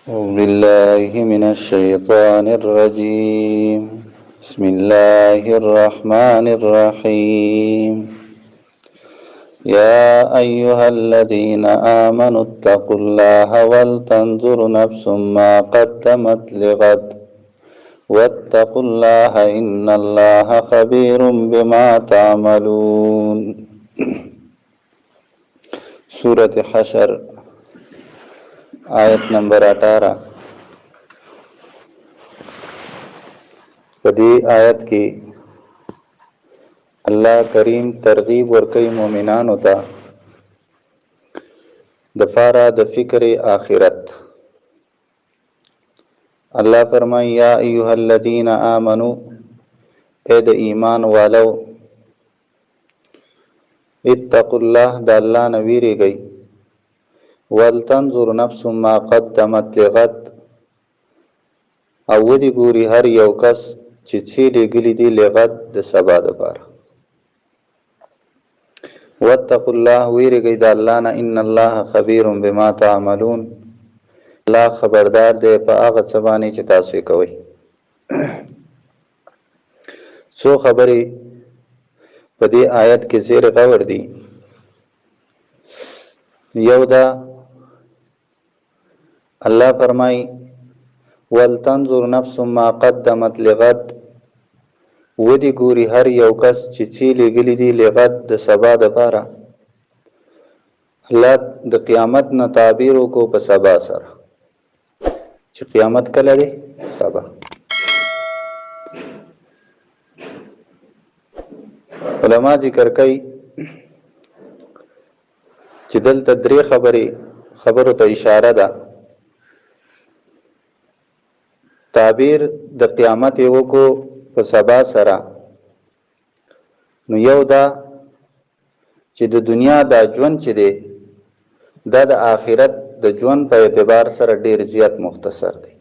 أعوذ بالله من الشيطان الرجيم. بسم الله الرحمن الرحيم. يا أيها الذين آمنوا اتقوا الله ولتنظر نفس ما قدمت لغد واتقوا الله إن الله خبير بما تعملون. سورة حشر آیت نمبر 18. په دې آیت کې الله کریم ترغیب ورکوي مؤمنانو ته د پاره د فکر آخرت. الله فرمایي یا ایها الذین آمنو، اے د ایمان والو، اتقوا الله، د الله نه ویریږئ، ولتنظر نفس ما قدمت لغد، او ودی ګوري هر یو کس چې څه لګلی دی لغد د سبا دپاره. واتقوا الله، ویریږئ د الله نه، ان الله خبیر بما تعملون، الله خبردار دی په هغه څه باندې چې تاسو یې کوئ. څو خبرې په دې آیت کې زیر غور دي. یو دا الله فرمای ولتنظر نفس ما قدمت لغد، ودی ګوري هر یو کس چې څه لګلی دی لغد د سبا دپاره. الله د قیامت نه تعبیر وکړو په سبا سره، چې قیامت کله دی؟ سبا. علما ذکر کوي چې دلته درې خبرو ته اشاره ده. تعبیر د قیامت یې وکړو په سبا سره، نو یو دا چې د دنیا دا ژوند چې دی دا د آخرت د ژوند په اعتبار سره ډیر زیات مختصر دی.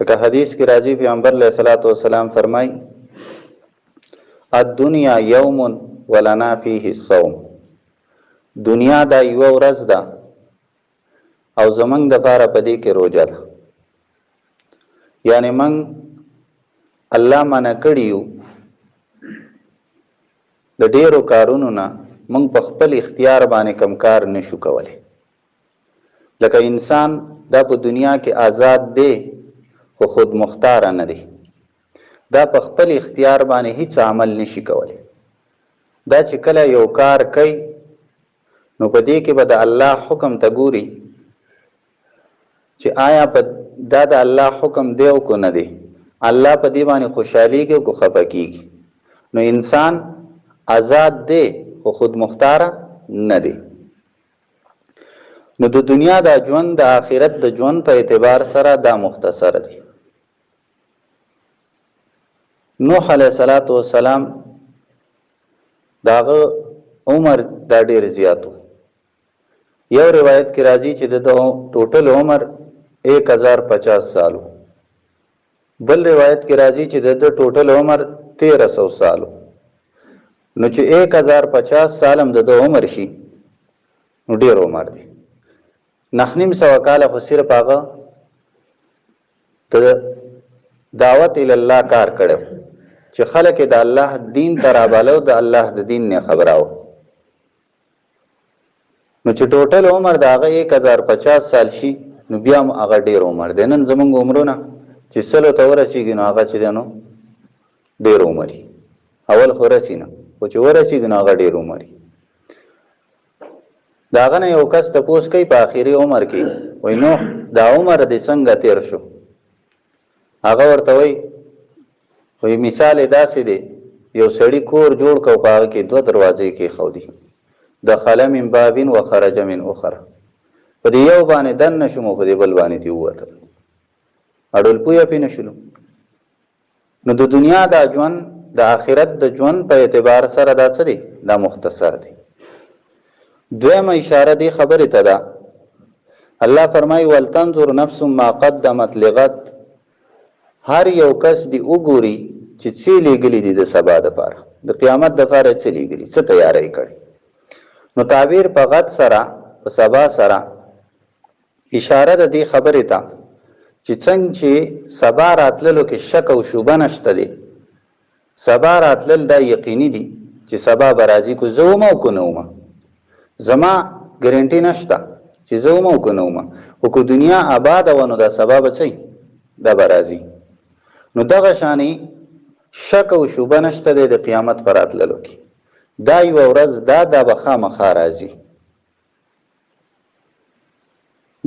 لکه حدیث کې راځي، پیغمبر علیه الصلاۃ والسلام فرمایي الدنیا یوم ولنا فیه الصوم، دنیا دا یو ورځ ده او زمنګ د پاره پدې کې روزه ده. یعنی من الله منع کړیو د ډیرو کارونو نه، من په خپل اختیار باندې کم کار نشو کولای. لکه انسان دا په دنیا کې آزاد دی خو خود مختار نه دی، دا په خپل اختیار باندې هیڅ عمل نشي کولای. دا چې کله یو کار کوي نو په دې کې به د الله حکم ته ګوري چې آیا په دا د الله حکم دی او کو نه دی، الله په دې باندې خوشحالیږي او کو خفه کیږي. نو انسان آزاد دی خو خود مختار نه دی. نو د دنیا دا ژوند د آخرت د ژوند په اعتبار سره دا مختصر دی. نوح علیه السلام داغه عمر دا ډیر زیاتو. یو روایت کې راځي چې د ټوټل عمر 1050 سالو، بل روایت کې راځي چې د ټوټل عمر 1300 سالو. نو چې 1050 سالم د عمر شي نو ډیر عمر دی. 9.5 کاله خو صرف هغه د دعوت الله کار کړو چې خلک د الله دین ته رابالو، د الله د دین نه خبراو. نو چې ټوټل عمر د هغه 1050 سال شي نو بیا هم هغه ډیر عمر دی. نن زمونږ عمرونه چې سلو ته ورسېږي نو هغه چې دی نو ډیر عمر وي. اول خو رسي نه، خو چې ورسېږي نو هغه ډیر عمر وي. د هغه نه یو کس تپوس کوي په آخري عمر کې، وایي نوح دا عمر دې څنګه تیر شو؟ هغه ورته وایي مثال یې داسې دی، یو سړي کور جوړ کړو، په هغه کې 2 دروازې کېښودې، دخل من باب و خرج من اخر. په دې یو باندې دننه شوم، په دې بل باندې دې ووتل، اډول پویه پې نه شولو. نو د دنیا دا ژوند د آخرت د ژوند په اعتبار سره دا څه دی؟ دا مختصر دی. دویمه اشاره دی خبرې ته ده. الله فرمایي ولتنظر نفس ما قدمت لغد، هر یو کس دی وګوري چې څه لګلی دی د سبا دپاره، د قیامت دپاره څه لګلی، څه تیاری کړي. نو تعبیر په غد سره په سبا سره اشاره د دې خبرې ته چې څنګه چې سبا راتللو کې شک او شوبه نشته دی، سبا راتلل دا یقیني دي چې سبا به راځي، کو زه وم او که نه وم، زما ګرنټي نشته چې زه وم او که نه وم، خو که دنیا آباده وه نو دا سبا به څه دا به راځي. نو دغه شانې شک او شوبه نشته دی د قیامت په راتللو کې، دا یوه ورځ دا به خامخا راځي.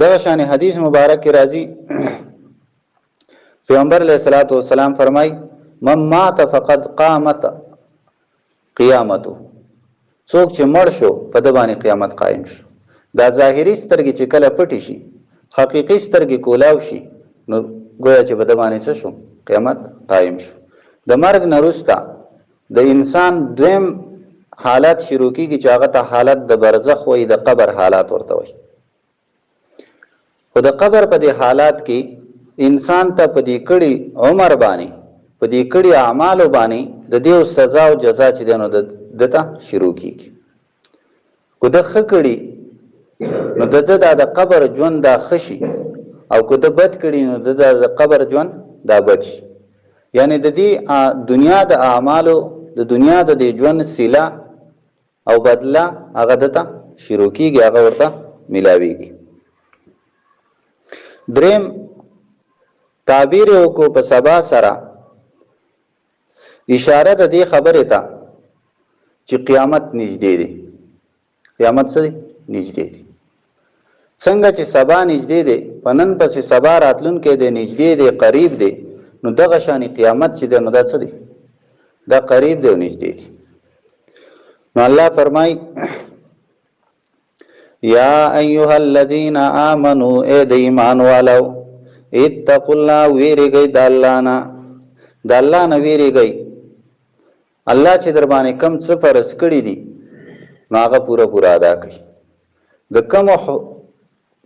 دغه شانې حدیث مبارک کې راځي، پیغمبر علیه الصلاة والسلام فرمای من مات فقد قامت قیامتو، څوک چې مړ شو په د باندې قیامت قائم شو. دا ظاهري سترګې چې کله پټې شي، حقیقي سترګې کولاو شي، نو گویا چې په د باندې څه شو قیامت قائم شو. د مرګ نه وروسته د انسان دویم حالت شروع کیږي چې هغه ته حالت د برزخ وایي، د قبر حالات ورته وایي. خو د قبر په دې حالات کې انسان ته په دې کړي عمر باندې، په دې کړي اعمالو باندې د دې سزا او جزا چې دی نو دته شروع کیږي. کو د ښه کړي نو د قبر ژوند دا ښه شي، او که د بد کړي نو د قبر ژوند دا بد شي. یعنی د دې دنیا د اعمالو د دنیا د دې ژوند سیله او بدله هغه دته شروع کیږي، هغه ورته ملاویږي. دریم تعبیر وکړو په سبا سره اشاره د دې خبرې ته چې قیامت نږدې دی. قیامت څه دی؟ نږدې دی. څنګه چې سبا نږدې دی، په نن پسې سبا راتلونکی دی، نږدې دی، قریب دی، نو دغه شانې قیامت چې دی نو دا څه دی؟ دا قریب دی او نږدې دی. نو الله فرمای یا ایها الذین آمنوا، اے د ایمان والو، اتقوا الله، ویریږئ د الله نه، د الله نه ویریږئ. الله چې در باندې کم څه فرض کړي دي نو هغه پوره پوره ادا کړئ. د کومو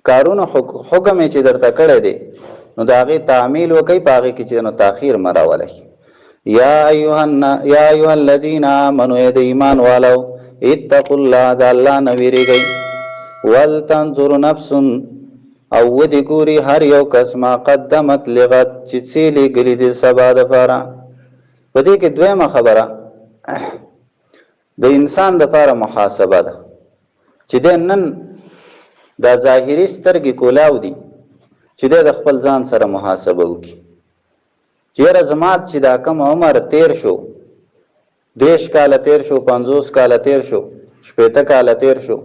کارونو حکم چې درته کړی دی نو د هغې تعمیل وکئ، په هغې کې چې نو تاخیر مه راولئ. یا ایها الذین آمنوا، اے د ایمان والو، اتقوا الله، د الله نه ویریږئ. ولتنظر نفس، او ودې ګوري هر یو کس ما قدمت لغد، چې څه لیږلي دي سبا دپاره. په دې کې دویمه خبره د انسان دپاره محاسبه ده، چې دی نن دا ظاهري سترګې کولاو دي، چې دی د خپل ځان سره محاسبه وکړي چې یاره زما چې دا کم عمر تیر شو، 30 کاله تیر شو، 50 کاله تیر شو، 60 کاله تیر شو،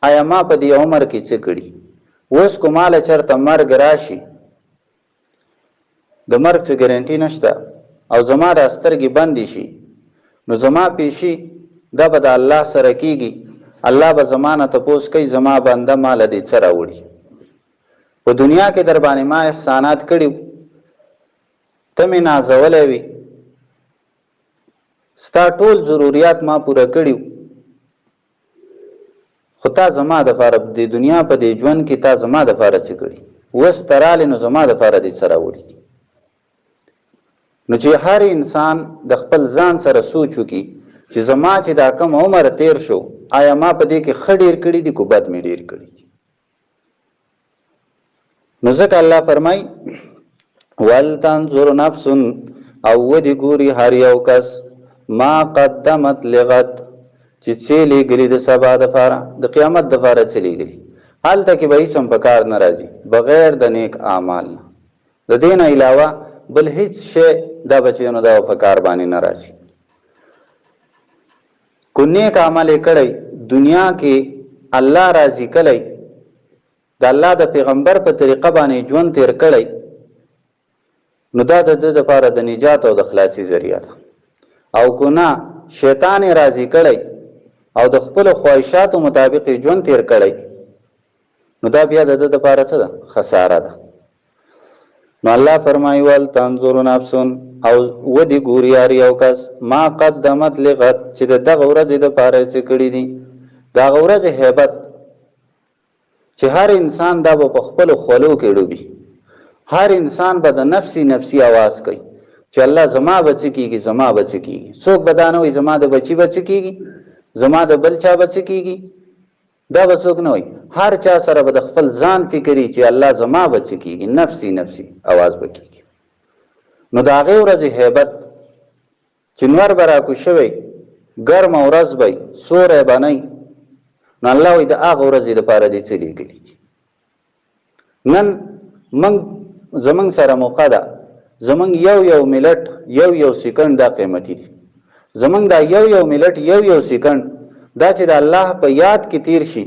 آیا ما په دې عمر کې څه کړي؟ اوس کو ماله چېرته مرګ راشي، د مرګ څه ګارنټي نشته، او زما دا سترګې بندې شي، نو زما پیشي دا به د الله سره کیږي. الله به زما نه تپوس کوي زما بنده ماله دې څه راوړي؟ په دنیا کې در باندې ما احسانات کړي، ته مې نازولی وي، ستا ټول ضروریات ما پوره کړي، خو تا زما دپاره د دنیا په دې ژوند کې تا زما دپاره څه کړي؟ اوس ته رالې نو زما دپاره دې څه راوړي؟ نو چې هر انسان د خپل ځان سره سوچ وکړي چې زما چې دا کم عمر تیر شو، آیا ما په دې کې ښه ډېر کړي دي، کو بد مې ډېر کړي دي؟ نو ځکه الله فرمای ولتنظر نفس، او ودې ګوري هر یو کس ما قدمت لغد، چې څه لیږلي د سبا دپاره، د قیامت دپاره څه لیږلي. هلته کې به هېڅ هم په کار نه راځي بغیر د نیک اعمال نه، د دې نه علاوه بل هیڅ شی دا بچیانو دا په کار باندې نه راځي. کو نیک عمل کړی دنیا کې الله راضي کړی، د الله د پیغمبر په طریقه باندې ژوند تیر کړی، نو دا د ده دپاره د نجات او د خلاصي ذریعه ده. او کو نه شیطان راضي کړی او د خپلو خواهشاتو مطابق ژوند تیر کړی، نو دا بیا د ده دپاره څه ده؟ خساره ده. نو الله فرمایي ولتنظر نفس، او ودې ګوري هر یو کس ما قدمت لغد، چې د دغه ورځې دپاره څه کړي دي. د هغه ورځې هیبت چې هر انسان دا به په خپلو خولو کې ډوبي، هر انسان به د نفسي نفسي آواز کوي چې الله زما به څه کېږي، زما به څه کېږي. څوک به دا نه وایي زما د بچي به څه کېږي، زما د بل چا به څه کېږي، دا به څوک نه وي. هر چا سره به د خپل ځان فکري چې الله زما به څه کېږي، نفسي نفسي اواز به کېږي. نو د هغې ورځې هیبت چې نور به راکوز شوی، ګرمه ورځ به سوری به نه، نو الله وایي د هغه ورځې دپاره دې څه لیږلي دي. نن زمونږ سره موقع ده، زمونږ یو ملت یو سیکنډ دا قیمتي دي. زمونږ دا یو ملت یو سیکنډ دا چې د الله په یاد کې تیر شي،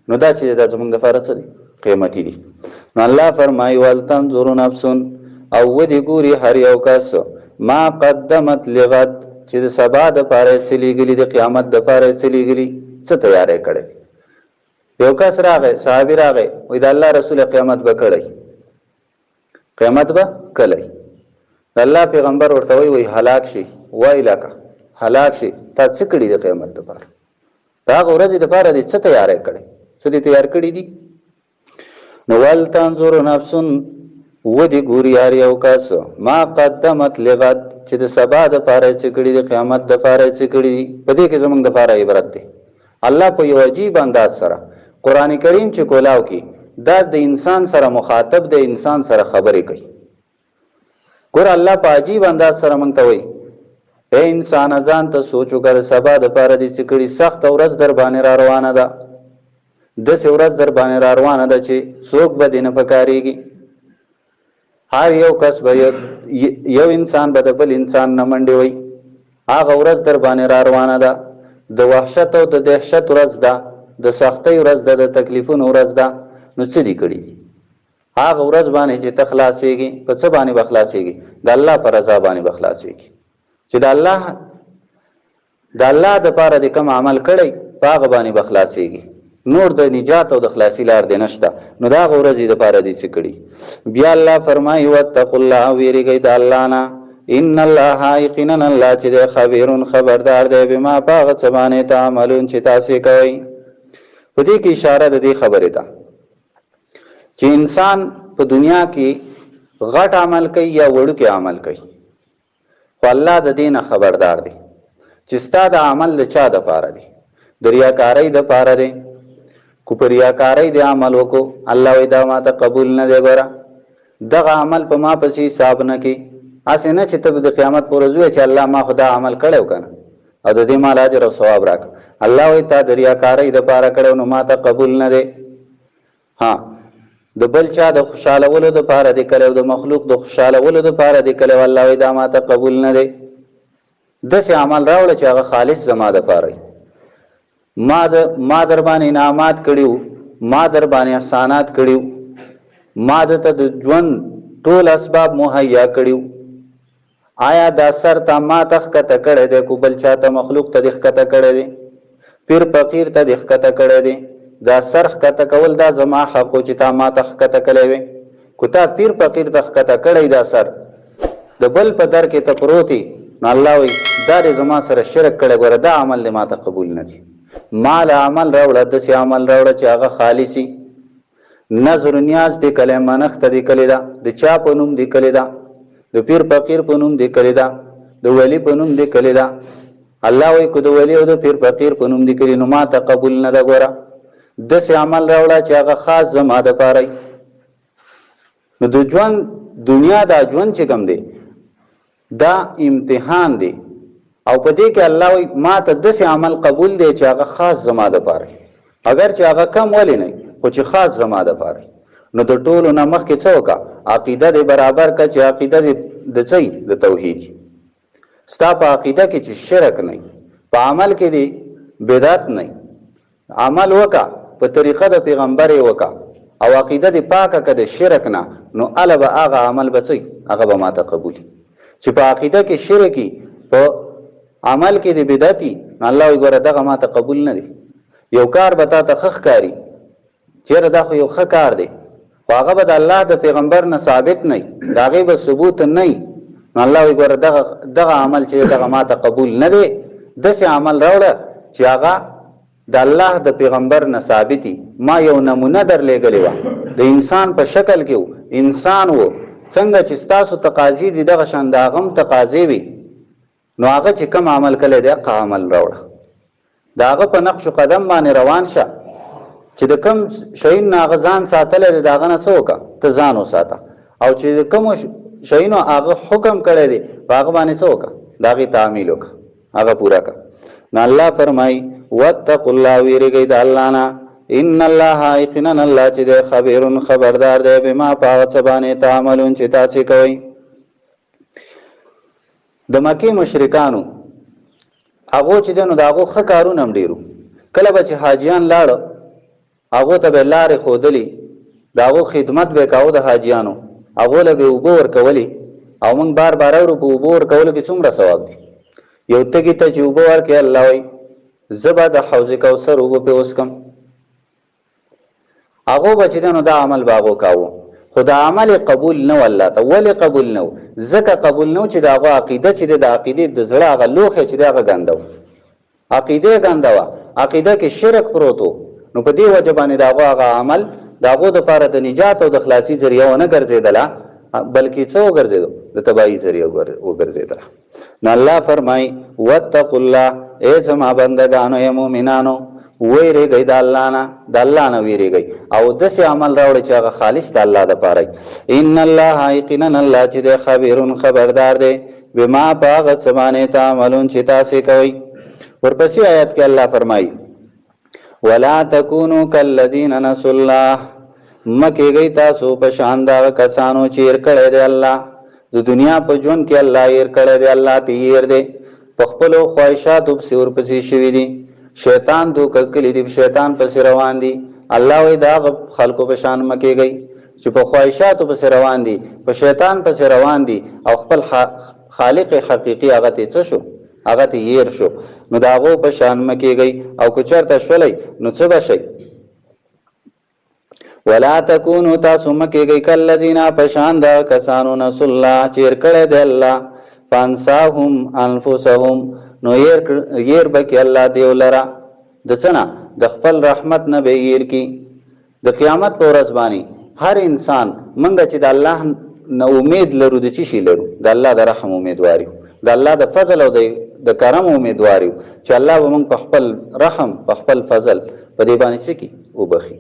نو دا چې دا زمونږ دپاره څه دي؟ قیمتي دي. نو الله فرمایي ولتنظر نفس، او ودې ګوري هر یو کس ما قدمت لغد، چې د سبا دپاره یې څه لیږلي، د قیامت دپاره یې څه لیږلي، څه تیاری کړی. یو کس راغی، صحابي راغی، وایي د الله رسول قیامت به کړی، قیامت به کلی. د الله پیغمبر ورته وایي هلاک شي، ویلکه هلاک شي، تا څه کړي د قیامت دپاره؟ د هغه ورځې دپاره دې څه تیاری کړی، څه دې تیار کړي دي؟ نو ولتنظر نفس، ودې ګوري هر یو کس ما قدمت لغد، چې د سبا دپاره یې څه کړي، د قیامت دپاره یې څه کړي دي. په دې کې زموږ دپاره عبرت دی. الله په یو عجیب انداز سره قرآن کریم چې کولاو کې دا د انسان سره مخاطب د انسان سره خبرې کوي. ګور الله په عجیب انداز سره موږ ته وایي اے انسان ځان ته سوچ وکړه، سبا دپاره دې څه کړي، سخته ورځ در باندې را روانه ده، داسې ورځ در باندې را روانه ده چې څوک به دې نه پکارېږي. هر یو کس به یو انسان به د بل انسان نه منډې وي. هغه ورځ در باندې را روانه ده، د وحشت او د دهشت ورځ ده، د سختۍ ورځ ده، د تکلیفونو ورځ ده. نو څه دي کړي؟ هغه ورځ باندې چې ته خلاصېږي، په څه باندې به خلاصېږي؟ د الله په رضا باندې به خلاصېږي. چې د الله دپاره دې کوم عمل کړی، په هغه باندې به خلاصېږي. نور د نجات او د خلاصي لار دې نشته. نو د هغه ورځې دپاره دې څه کړي؟ بیا الله فرمایي واتقوا الله، ویرېږئ د الله نه. ان الله، یقینا الله چې دی خبیرون، خبردار دی، بما په هغه څه باندې تعملون چې تاسې کوئ. په دې کې اشاره د دې خبرې ده چې انسان په دنیا کې غټ عمل کوي یا وړوکی عمل کوي، خو الله د دې نه خبردار دی چې ستا د عمل د چا دپاره دی. د ریاکارۍ دپاره دی. کو په ریاکارۍ د عمل وکړو، الله وایي دا ما ته قبول نه دی. ګوره دغه عمل په ما پسې حساب نه کوي. هسې نه چې ته د قیامت په ورځ وایې چې الله ما خو دا عمل کړی و که نه، او د دې مال اجر او ثواب راکړه. الله وایي تا د ریاکارۍ دپاره کړی نو ما ته قبول نه دی. ها، د بل چا د خوشحالولو دپاره دې کړی او د مخلوق د خوشحالولو دپاره دې کړی، الله وایي دا ما ته قبول نه دی. داسې عمل راوړه چې هغه خالص زما دپاره وي. ما در باندې انعامات کړي، ما در باندې احسانات کړي، ما درته د ژوند ټول اسباب مهیا کړي. آیا دا سر ته ما ته ښکته کړی دی، کو بل چا ته مخلوق ته دې ښکته کړی دی؟ پیر فقیر ته دې ښکته کړی دی؟ دا سر ښکته کول دا زما حق و چې تا ما ته ښکته کړی وی. کو تا پیر فقیر ته ښکته کړی دا سر، د بل په در کې ته پروتې، نو الله وایي دا دې زما سره شرک کړی. ګوره دا عمل دې ما ته قبول نه دی. مال عمل راوړه، داسې عمل راوړه چې هغه خالصي. نظر نیاز دې کلی، منښته دې کلی ده، د چا په نوم دې کلی ده، د پیر فقیر په نوم دې کلی ده، د ولی په نوم دې کلی ده. الله وایي که د ولی او د پیر فقیر په نوم دې کلی، نو ما ته قبول نه ده. ګوره داسې عمل راوړه چې هغه خاص زما دپاره. نو د ژوند دنیا دا ژوند چې کوم دی دا امتحان دی، او په دې کې الله وایي ما ته داسې عمل قبول دی چې هغه خاص زما دپاره، اگر چې هغه کم ولې نه خو چې خاص زما دپاره. نو د ټولو نه مخکې څه وکړه؟ عقیده دې برابر کړه چې عقیده دې د څه د توحید. ستا په عقیده کې چې شرک نه، په عمل کې دې بدعت نه، عمل وکړه په طریقه د پیغمبر یې وکړه، او عقیده دې پاکه که د شرک نه، نو اله به هغه عمل به څه هغه به ما ته قبولي. چې په عقیده کې شرکي، په عمل کې دې بدعتي، نو الله وایي ګوره دغه ما ته قبول نه دی. یو کار به تا ته ښه ښکاري، چېرې دا خو یو ښه کار دی، خو هغه به د الله د پیغمبر نه ثابت نه وي، د هغې به ثبوت نه وي. نو الله وایي ګوره دغه عمل چې دغه ما ته قبول نه دی. داسې عمل راوړه چې هغه د الله د پیغمبر نه ثابتي. ما یو نمونه درلېږلې وه، د انسان په شکل کې و، انسان و، څنګه چې ستاسو تقاضي دي دغه شان د هغه هم تقاضي وي. نو هغه چې کوم عمل کلی دی هغه عمل راوړه، د هغه په نقش و قدم باندې روان شه، چې د کم شیونو هغه ځان ساتلی دی د هغه نه څه وکړه ته ځان وساته او چې د کومو شیونو هغه حکم کړی دی په هغه باندې څه وکړه د هغې تعمیل وکړه هغه پوره کړه نو الله فرمایي واتقوا الله ویرېږئ د الله نه ان الله یقینا الله چې دی خبیر خبردار دی بما په هغه څه باندې تعملون چې تاسې کوئ د مکې مشرکانو هغو چې دی نو د هغو ښه کارونه هم ډېرو کله به چې حاجیان لاړه هغو ته به لارې ښودلې د هغو خدمت به یې کاوه د حاجیانو هغو له به اوبه ورکولې او موږ بار بار اورو په اوبه ورکولو کې څومره ثواب دی یو تږي ته چې اوبه ورکړې الله وایي زه به د حوض کوثر اوبه پرې وڅښم هغو به چې دی نو دا عمل به هغو کاوه خو دا عمل قبول نه و الله ته ولې قبول نه و ځکه قبول نه و چې د هغو عقیده چې دی د عقیدې د زړه هغه لوښی چې دی هغه ګنده و عقیده یې ګنده وه عقیده کې شرک پروت و نو په دې وجه باندې د هغو هغه عمل د هغو دپاره د نجات او د خلاصي ذریعه ونه ګرځېدله بلکې څه وګرځېدو د تباهي ذریعه وګرځېدله نو الله فرمایي واتقوا الله ای زما بندګانو ای مؤمنانو ویرېږئ د الله نه د الله نه ویرېږئ او داسې عمل راوړئ چې هغه خالص د الله دپاره ان الله یقینا الله چې دی خبیرون خبردار دی بما په هغه څه باندې تعملون چې تاسې کوئ ورپسې آیت کې الله فرمایي ولا تکونوا کالذین نسوا الله مکیږئ تاسو په شان د هغه کسانو چې هېر کړی دی الله د دنیا په ژوند کې الله هېر کړی دی الله ته هېر دی په خپلو خواهشاتو پسې ورپسې شوي دي شیطان دوکه کړي دي شیطان پسې روان دي الله وایي د هغه خلکو په شان مه کېږئ چې په خواهشاتو پسې روان دي په شیطان پسې روان دي او خپل خالق حقیقي هغه ته څه شو هغه ته هېر شو نو د هغو په شان مه کېږئ او که چېرته شولی نو څه به شئ ولا تکونو تاسو مه کېږئ کالذین په شان د کسانو نسوا الله چې هېر کړی دی الله فانساهم انفسهم نو هېر به کړي الله دیو لره د څه نه د خپل رحمت نه به هېر کړي د قیامت په ورځ باندې هر انسان موږ چې د الله نه امید لرو د څه شي لرو د الله د رحم امیدوار یو د الله د فضل او د کرم امیدوار یو چې الله به موږ په خپل رحم په خپل فضل په دې باندې څه کړي وبخي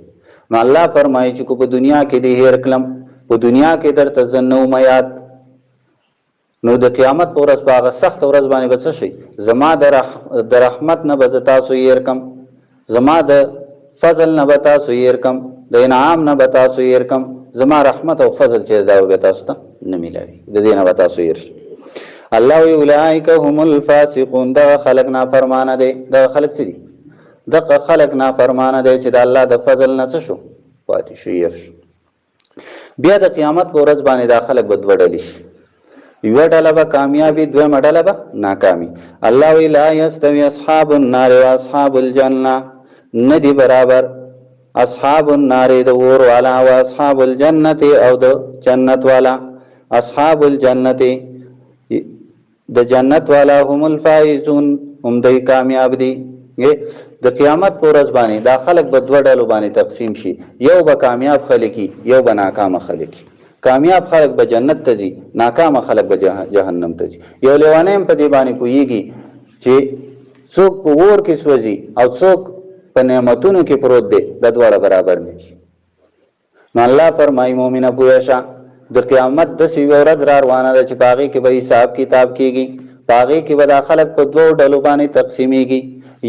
نو الله فرمایي چې کو په دنیا کې دې هېر کړم په دنیا کې درته زه نه وم یاد نو د قیامت په ورځ په هغه سخت ورځ باندې به څه شي زما د رحمت نه به زه تاسو هېر کړم زما د فضل نه به تاسو هېر کړم د انعام نه به تاسو هېر کړم زما رحمت او فضل چې دا به تاسو ته نه میلاوي د دې نه به تاسو هېر شي الله وی اولئک هم الفاسقون دغه خلق نافرمانه دی دغه خلق څه دي دغه خلق نافرمانه دی چې د الله د فضل نه څه شو پاتې شو هېر شو بیا د قیامت په ورځ باندې دا خلق به دوه ډلې شي یوه ډله به کامیابي دویمه ډله به ناکامي الله وی لا یستوي اصحاب النار و اصحاب الجنه نه دي برابر اصحاب النار د اور والا و اصحاب الجنه او د جنت والا اصحاب الجنه د جنت والا هم الفائزون هم دی کامیاب دي د قیامت په ورځ باندې دا خلق به دوه ډلو باندې تقسیم شي یو به کامیاب خلک یو به ناکام خلک کامیاب خلق به جنت ته ځي ناکام خلق به جهنم ته ځي یو لیوانی هم په دې باندې پوهیږي چې څوک په اور کې سوځي او څوک په نعمتونو کې پروت دی دا دواړه برابر نه دي نو الله فرمایي مؤمنه پوه شه د قیامت داسې یوه ورځ را روانه ده چې په هغې کې به حساب کتاب کېږي په هغې کې به دا خلک په دوو ډلو باندې تقسیمیږي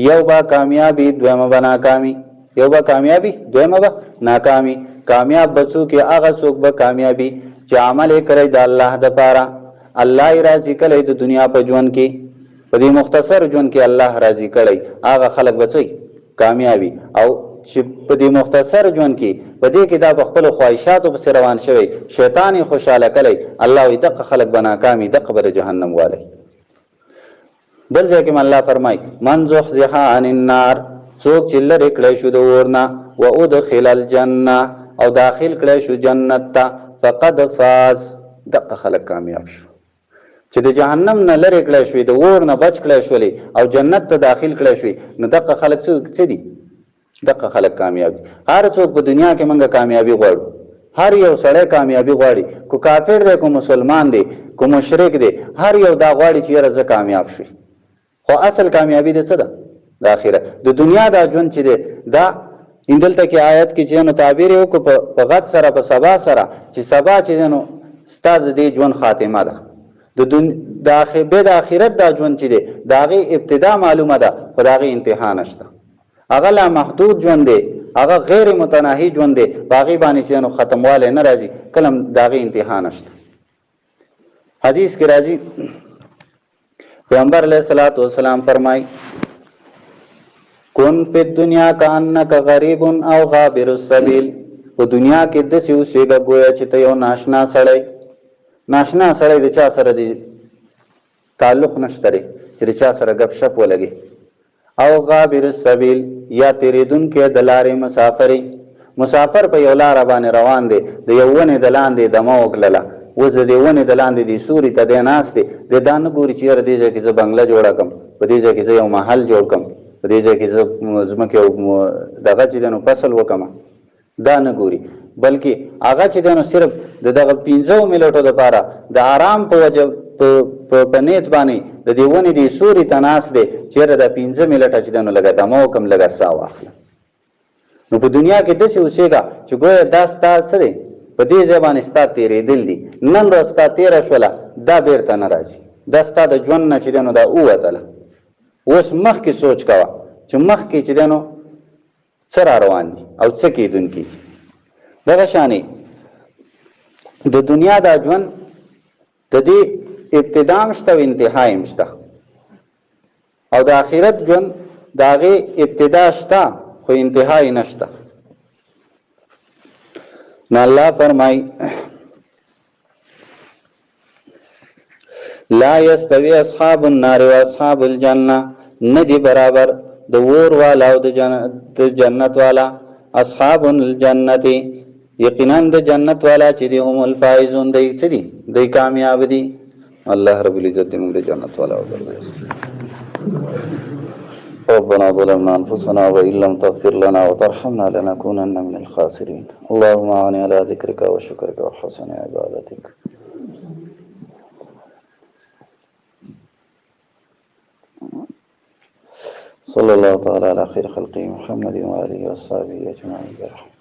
یو به کامیابي دویمه به ناکامي یو به کامیابي دویمه به ناکامي کامیاب بچو کې هغه څوک به کامیابي چې عمل یې کړی د الله دپاره الله یې راضي کړی د دنیا په ژوند کې په دې مختصر ژوند کې الله راضي کړی هغه خلک به کامیابي او چې په دې مختصر ژوند کې په دې کې دا په خپلو خواهشاتو پسې روان شوی شیطان یې خوشحاله کړی الله وایي دغه خلک به ناکامي دغه به د جهنم والی بل ځای کې الله فرمایي من زحزح عن النار څوک چې لرې کړی شو د اور نه و ادخل الجنه او داخل کړی شو جنت ته فقد فاز دغه خلک کامیاب شو چې د جهنم نه لرې کړی شوي د اور نه بچ کړی شولې او جنت ته داخل کړی شوي نو دغه خلک څه دي دغه خلک کامیاب دي هر څوک په دنیا کې موږ کامیابي غواړو هر یو سړی کامیابي غواړي کو کافر دی کو مسلمان دی کو مشرک دی هر یو دا غواړي چې یاره زه کامیاب شي خو اصل کامیابي د څه ده د آخرت د دنیا دا ژوند چې دی دا دلته کې آیت کې چې نو تعبیر یو په غد سره په سبا سره چې سبا چې نو ستاسو د ژوند خاتمه ده د آخرت دا ژوند چې دی د هغې ابتدا معلومه ده خو د هغې انتها نشته هغه لا محدود ژوند دی هغه غیر متناهي ژوند دی په هغې باندې چې نو ختموالی نه راځي کله هم د هغې انتها نشته حدیث کې راځي پیغمبر علیه الصلاة والسلام فرمایي کن فی الدنیا کانک غریب او غابر السبیل په دنیا کې داسې اوسېږه گویا چې ته یو ناشنا سړی د چا سره دی تعلق نشته دی چې د چا سره گپ شپ ولګي او غابر السبیل یا تیریدونکی د لارې مسافر په یو لاره باندې روان دی د یو ونې د لاندې دمه وکړله اوس د دې ونې د لاندې دې سوري ته دی ناست دی دی دا نه ګوري چې یاره دې ځای کې زه بنګله جوړه کړم په دې ځای کې زه یو محل جوړ کړم په دې ځای کې زه ځمکې دغه چې دی نو فصل وکړم دا نه ګوري بلکې هغه چې دی نو صرف د دغه 15 منټو دپاره د آرام په وجه په نیت باندې د دې ونې دې سوري ته ناست دی چېرې دا 15 منټه چې دی نو لږه دمه وکړم لږه ساه واخلم نو په دنیا کې داسې اوسېږه چې ګویا دا ستا څه دی په دې ځای باندې ستا تېرېدل دي نن ورځ ستا تېره شوله دا بیرته نه راځي دا ستا د ژوند نه چې دی نو دا ووتله اوس مخکې سوچ کوه چې مخکې چې دی نو څه را روان دي او څه کېدونکي دي دغه شانې د دنیا دا ژوند د دې ابتدا هم شته او انتها هم شته او د آخرت ژوند د هغې ابتدا شته خو انتها یې نشته نو الله فرمایي لا یستوی اصحاب النار و اصحاب الجنه ندی برابر د اور والا او د جنت والا اصحاب الجنت یقینا د جنت والا چې دی هم الفائزون دی څه دي دی کامیاب دي الله رب العزت دې موږ د جنت والا وګرځي ربنا ظلمنا انفسنا وان لم تغفر لنا وترحمنا لنكونن من الخاسرين اللهم اعني على ذكرك وشكرك وحسن عبادتك صلى الله تعالى على خير خلقه محمد وآله وصحبه أجمعين برحمته